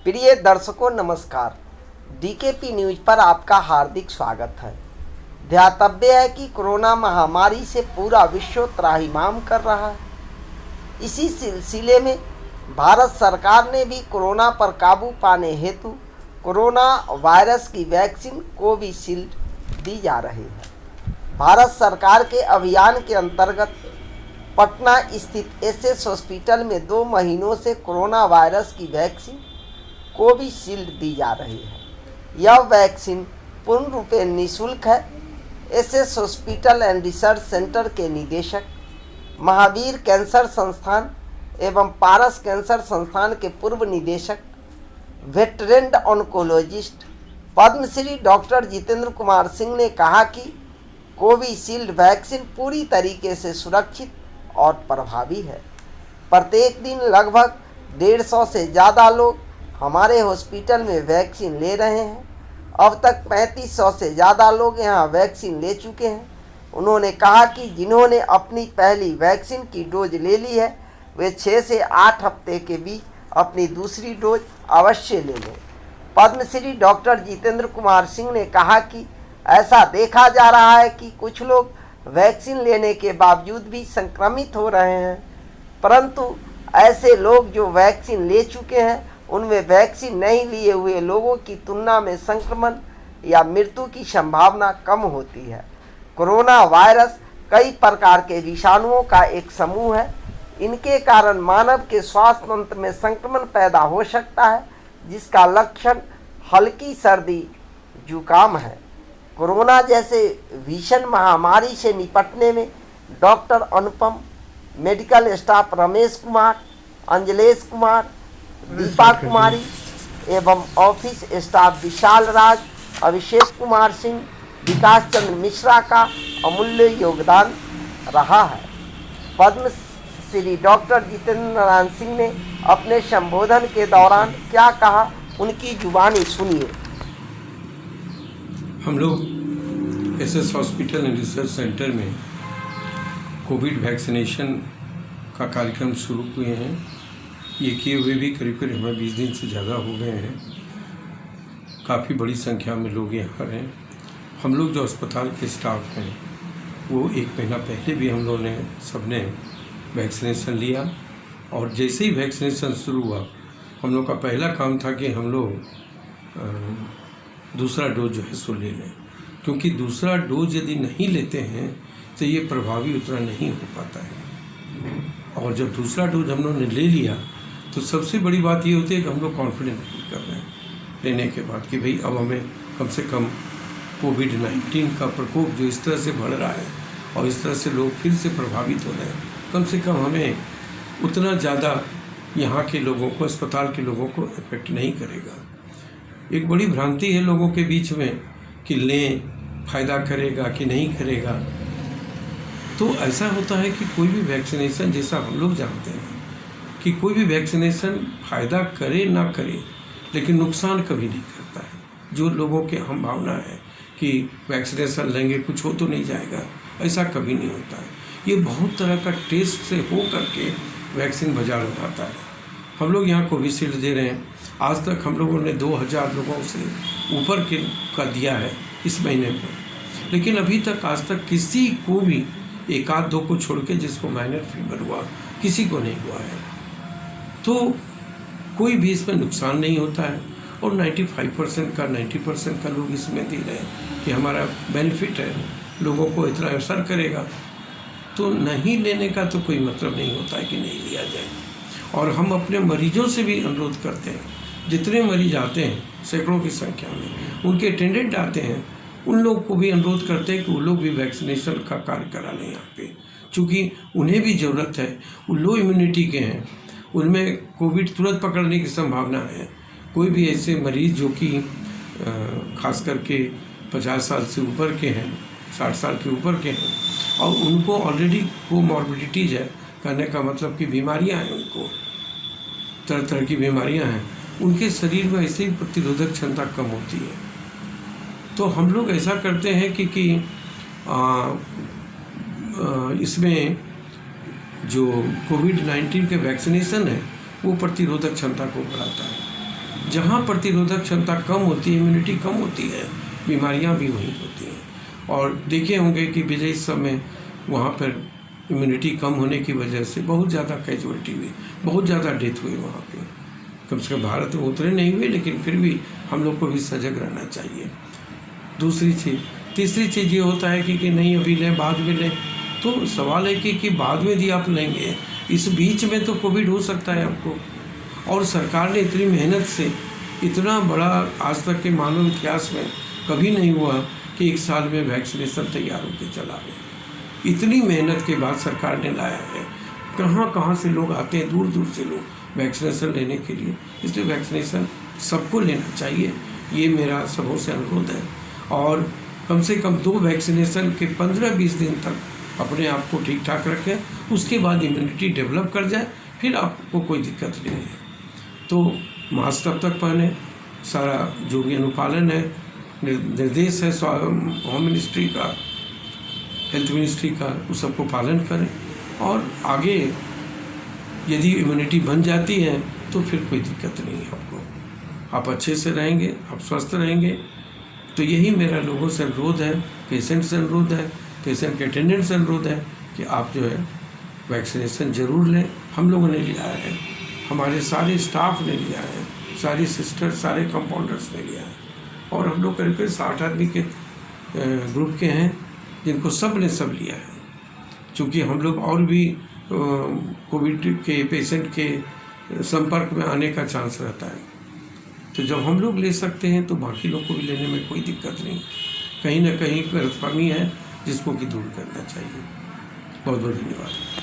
प्रिय दर्शकों नमस्कार। डीकेपी न्यूज पर आपका हार्दिक स्वागत है। ध्यातव्य है कि कोरोना महामारी से पूरा विश्व त्राहिमाम कर रहा है। इसी सिलसिले में भारत सरकार ने भी कोरोना पर काबू पाने हेतु कोरोना वायरस की वैक्सीन कोविशील्ड दी जा रही है। भारत सरकार के अभियान के अंतर्गत पटना स्थित एसएस हॉस्पिटल में 2 महीनों से कोरोना वायरस की वैक्सीन कोविशील्ड दी जा रही है। यह वैक्सीन पूर्ण रूप से निःशुल्क है। SS hospital and research centre के निदेशक, महावीर कैंसर संस्थान एवं पारस कैंसर संस्थान के पूर्व निदेशक, वेटरेंड ऑन्कोलॉजिस्ट पद्मश्री डॉक्टर जितेंद्र कुमार सिंह ने कहा कि कोविशील्ड वैक्सीन पूरी तरीके से सुरक्षित और प्रभावी है। प्रत्येक दिन लगभग 150 से ज़्यादा लोग हमारे हॉस्पिटल में वैक्सीन ले रहे हैं। अब तक 3500 से ज़्यादा लोग यहां वैक्सीन ले चुके हैं। उन्होंने कहा कि जिन्होंने अपनी पहली वैक्सीन की डोज ले ली है वे 6 से 8 हफ्ते के बीच अपनी दूसरी डोज अवश्य ले लें। पद्मश्री डॉक्टर जितेंद्र कुमार सिंह ने कहा कि ऐसा देखा जा रहा है कि कुछ लोग वैक्सीन लेने के बावजूद भी संक्रमित हो रहे हैं, परंतु ऐसे लोग जो वैक्सीन ले चुके हैं उनमें वैक्सीन नहीं लिए हुए लोगों की तुलना में संक्रमण या मृत्यु की संभावना कम होती है। कोरोना वायरस कई प्रकार के विषाणुओं का एक समूह है। इनके कारण मानव के स्वास्थ्य तंत्र में संक्रमण पैदा हो सकता है, जिसका लक्षण हल्की सर्दी जुकाम है। कोरोना जैसे भीषण महामारी से निपटने में डॉक्टर अनुपम, मेडिकल स्टाफ रमेश कुमार, अंजलेश कुमार, दीपा कुमारी एवं ऑफिस स्टाफ विशाल राज, अभिषेक कुमार सिंह, विकास चंद्र मिश्रा का अमूल्य योगदान रहा है। पद्मश्री डॉक्टर जितेंद्र नारायण सिंह ने अपने संबोधन के दौरान क्या कहा, उनकी जुबानी सुनिए। हम लोग SS hospital and research centre में कोविड वैक्सीनेशन का कार्यक्रम शुरू किए हैं। ये किए हुए भी करीब हमें 20 दिन से ज़्यादा हो गए हैं। काफ़ी बड़ी संख्या में लोग यहाँ हैं। हम लोग जो अस्पताल के स्टाफ हैं वो 1 महीना पहले भी हम लोगों ने सबने वैक्सीनेशन लिया, और जैसे ही वैक्सीनेशन शुरू हुआ हम लोग का पहला काम था कि हम लोग दूसरा डोज जो है सो ले लें, क्योंकि दूसरा डोज यदि नहीं लेते हैं तो ये प्रभावी उतना नहीं हो पाता है। और जब दूसरा डोज हम लोगों ने ले लिया तो सबसे बड़ी बात ये होती है कि हम लोग कॉन्फिडेंट फील कर रहे हैं लेने के बाद कि भाई अब हमें कम से कम कोविड-19 का प्रकोप जो इस तरह से बढ़ रहा है और इस तरह से लोग फिर से प्रभावित हो रहे हैं, कम से कम हमें उतना ज़्यादा यहाँ के लोगों को, अस्पताल के लोगों को इफेक्ट नहीं करेगा। एक बड़ी भ्रांति है लोगों के बीच में कि लें, फ़ायदा करेगा कि नहीं करेगा। तो ऐसा होता है कि कोई भी वैक्सीनेशन, जैसा हम लोग जानते हैं कि कोई भी वैक्सीनेशन फ़ायदा करे ना करे लेकिन नुकसान कभी नहीं करता है। जो लोगों के हम भावना है कि वैक्सीनेशन लेंगे कुछ हो तो नहीं जाएगा, ऐसा कभी नहीं होता है। ये बहुत तरह का टेस्ट से हो करके वैक्सीन बाजार में आता है। हम लोग यहाँ कोविशील्ड दे रहे हैं। आज तक हम लोगों ने 2000 लोगों से ऊपर के का दिया है इस महीने में, लेकिन अभी तक आज तक किसी को भी 1-2 को छोड़ के जिसको माइनर फीवर हुआ, किसी को नहीं हुआ है। तो कोई भी इसमें नुकसान नहीं होता है, और 95% का 90% का लोग इसमें दे रहे हैं कि हमारा बेनिफिट है, लोगों को इतना असर करेगा। तो नहीं लेने का तो कोई मतलब नहीं होता है कि नहीं लिया जाए। और हम अपने मरीजों से भी अनुरोध करते हैं, जितने मरीज आते हैं सैकड़ों की संख्या में, उनके अटेंडेंट आते हैं, उन लोग को भी अनुरोध करते हैं कि वो लोग भी वैक्सीनेशन का कार्य करा लें यहाँ पे, चूँकि उन्हें भी ज़रूरत है। वो लो इम्यूनिटी के हैं, उनमें कोविड तुरंत पकड़ने की संभावना है। कोई भी ऐसे मरीज़ जो कि खास करके 50 साल से ऊपर के हैं, 60 साल के ऊपर के हैं, और उनको ऑलरेडी कोमॉर्बिडिटीज़ है, कहने का मतलब कि बीमारियां हैं, उनको तरह तरह की बीमारियां हैं, उनके शरीर में ऐसे ही प्रतिरोधक क्षमता कम होती है। तो हम लोग ऐसा करते हैं कि इसमें जो कोविड-19 के वैक्सीनेशन है वो प्रतिरोधक क्षमता को बढ़ाता है। जहाँ प्रतिरोधक क्षमता कम होती है, इम्यूनिटी कम होती है, बीमारियाँ भी वहीं होती हैं। और देखे होंगे कि पिछले समय वहाँ पर इम्यूनिटी कम होने की वजह से बहुत ज़्यादा कैजुअलिटी हुई, बहुत ज़्यादा डेथ हुई वहाँ पे। कम से कम भारत में उतने नहीं हुए, लेकिन फिर भी हम लोग को भी सजग रहना चाहिए। दूसरी चीज़, तीसरी चीज़ ये होता है कि नहीं अभी लें बाद में लें, तो सवाल है कि बाद में भी आप लेंगे, इस बीच में तो कोविड हो सकता है आपको। और सरकार ने इतनी मेहनत से, इतना बड़ा आज तक के मानव इतिहास में कभी नहीं हुआ कि एक साल में वैक्सीनेशन तैयार होकर चला गया। इतनी मेहनत के बाद सरकार ने लाया है। कहाँ कहाँ से लोग आते हैं, दूर दूर से लोग वैक्सीनेशन लेने के लिए। इसलिए वैक्सीनेशन सबको लेना चाहिए, ये मेरा सबों से अनुरोध है। और कम से कम 2 वैक्सीनेशन के 15-20 दिन तक अपने आप को ठीक ठाक रखें, उसके बाद इम्यूनिटी डेवलप कर जाए, फिर आपको कोई दिक्कत नहीं है। तो मास्क तब तक पहने, सारा जो भी अनुपालन है, निर्देश है होम मिनिस्ट्री का, हेल्थ मिनिस्ट्री का, उस सबको पालन करें। और आगे यदि इम्यूनिटी बन जाती है तो फिर कोई दिक्कत नहीं है आपको, आप अच्छे से रहेंगे, आप स्वस्थ रहेंगे। तो यही मेरा लोगों से अनुरोध है, पेशेंट से अनुरोध है, पेशेंट के अटेंडेंट से अनुरोध है कि आप जो है वैक्सीनेशन ज़रूर लें। हम लोगों ने लिया है, हमारे सारे स्टाफ ने लिया है, सारी सिस्टर, सारे कंपाउंडर्स ने लिया है। और हम लोग करीब 60 आदमी के ग्रुप के हैं जिनको सब ने सब लिया है। चूँकि हम लोग और भी कोविड के पेशेंट के संपर्क में आने का चांस रहता है, तो जब हम लोग ले सकते हैं तो बाकी लोग को भी लेने में कोई दिक्कत नहीं। कहीं ना कहीं गलतफहमी है जिसको कि दूर करना चाहिए। बहुत बहुत धन्यवाद।